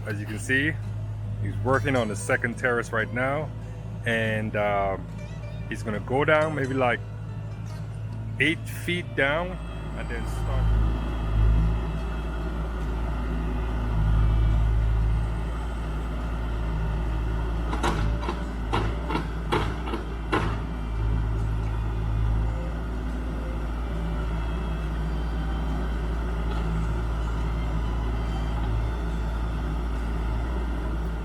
As you can see, he's working on the second terrace right now, and he's gonna go down maybe like 8 feet down and then start.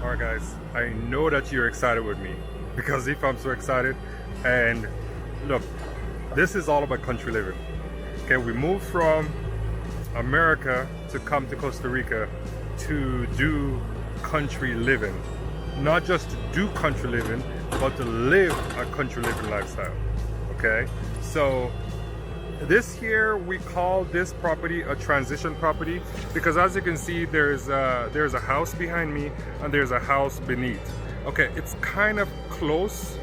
Alright guys, I know that you're excited with me, because if I'm so excited, and look, this is all about country living. Okay, we moved from America to come to Costa Rica to do country living. Not just to do country living, but to live a country living lifestyle. Okay, so this here, we call this property a transition property because, as you can see, there's a house behind me and there's a house beneath. Okay, it's kind of close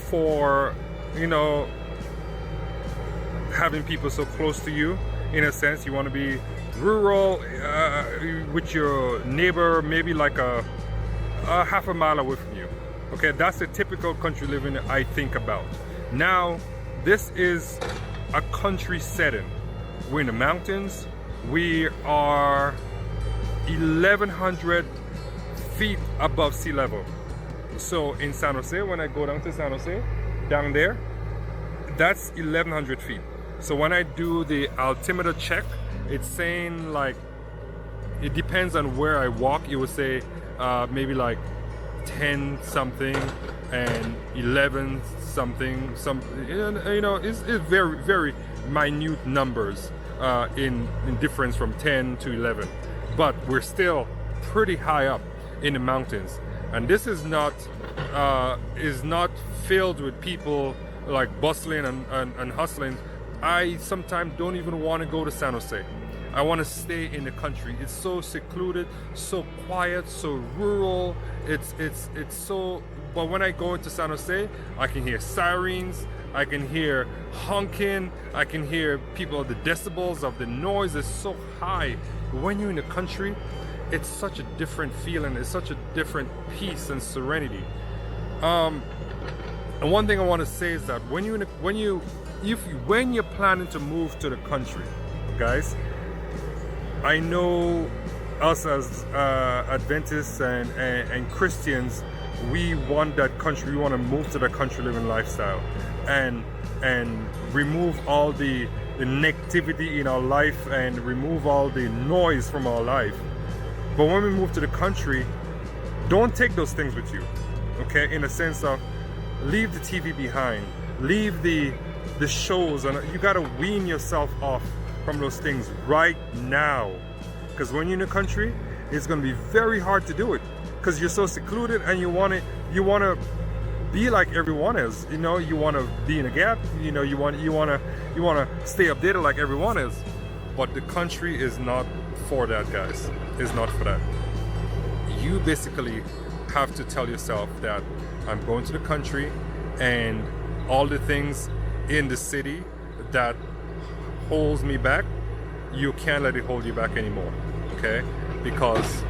for, you know, having people so close to you. In a sense, you want to be rural with your neighbor, maybe like a half a mile away from you. Okay, that's the typical country living I think about. Now, this is a country setting. We're in the mountains. We are 1,100 feet above sea level. So in San Jose, when I go down to San Jose, down there, that's 1,100 feet. So when I do the altimeter check, it's saying like, it depends on where I walk. It would say maybe like 10 something and 11 something, you know, it's very, very minute numbers in difference from 10 to 11, but we're still pretty high up in the mountains, and this is not filled with people like bustling and hustling. I sometimes don't even want to go to San Jose. I want to stay in the country. It's so secluded, so quiet, so rural. It's so. But when I go into San Jose, I can hear sirens, I can hear honking, I can hear people. The decibels of the noise is so high. But when you're in the country, it's such a different feeling. It's such a different peace and serenity. And one thing I want to say is that when you're planning to move to the country, guys, I know us as Adventists and Christians, we want that country. We want to move to the country living lifestyle, and remove all the negativity in our life and remove all the noise from our life. But when we move to the country, don't take those things with you. Okay, in a sense of leave the TV behind, leave the shows, and you got to wean yourself off from those things right now, because when you're in the country, it's going to be very hard to do it, because you're so secluded and you want to be like everyone is. You know, you want to be in a gap. You know, you want to stay updated like everyone is. But the country is not for that, guys. It's not for that. You basically have to tell yourself that I'm going to the country, and all the things in the city that holds me back, you can't let it hold you back anymore. Okay, because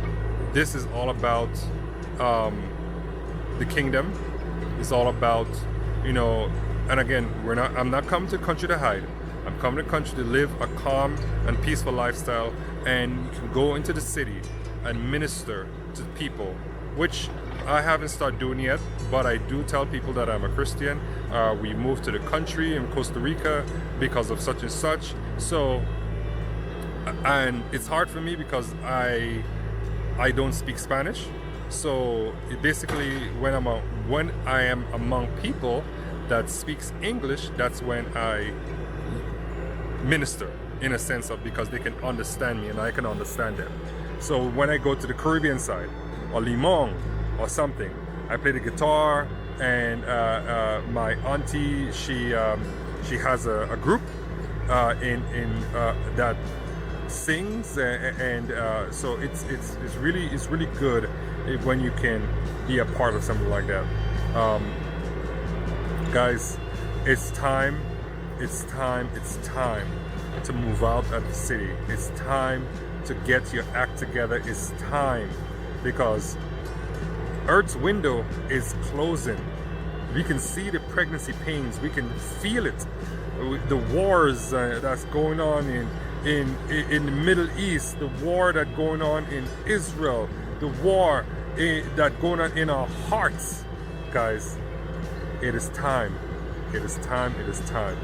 this is all about the kingdom. It's all about, you know, and again, I'm not coming to the country to hide. I'm coming to the country to live a calm and peaceful lifestyle, and you can go into the city and minister to people, which I haven't started doing yet, but I do tell people that I'm a Christian. We moved to the country in Costa Rica because of such and such. So, and it's hard for me because I don't speak Spanish. So basically, when I am among people that speaks English, that's when I minister, in a sense of, because they can understand me and I can understand them. So when I go to the Caribbean side or Limon or something, I play the guitar, and my auntie, she has a group in that sings, and so it's really good when you can be a part of something like that. Guys, it's time to move out of the city. It's time to get your act together. It's time, because Earth's window is closing. We can see the pregnancy pains. We can feel it. The wars that's going on in the Middle East, the war that's going on in Israel, the war that's going on in our hearts. Guys, it is time. It is time. It is time.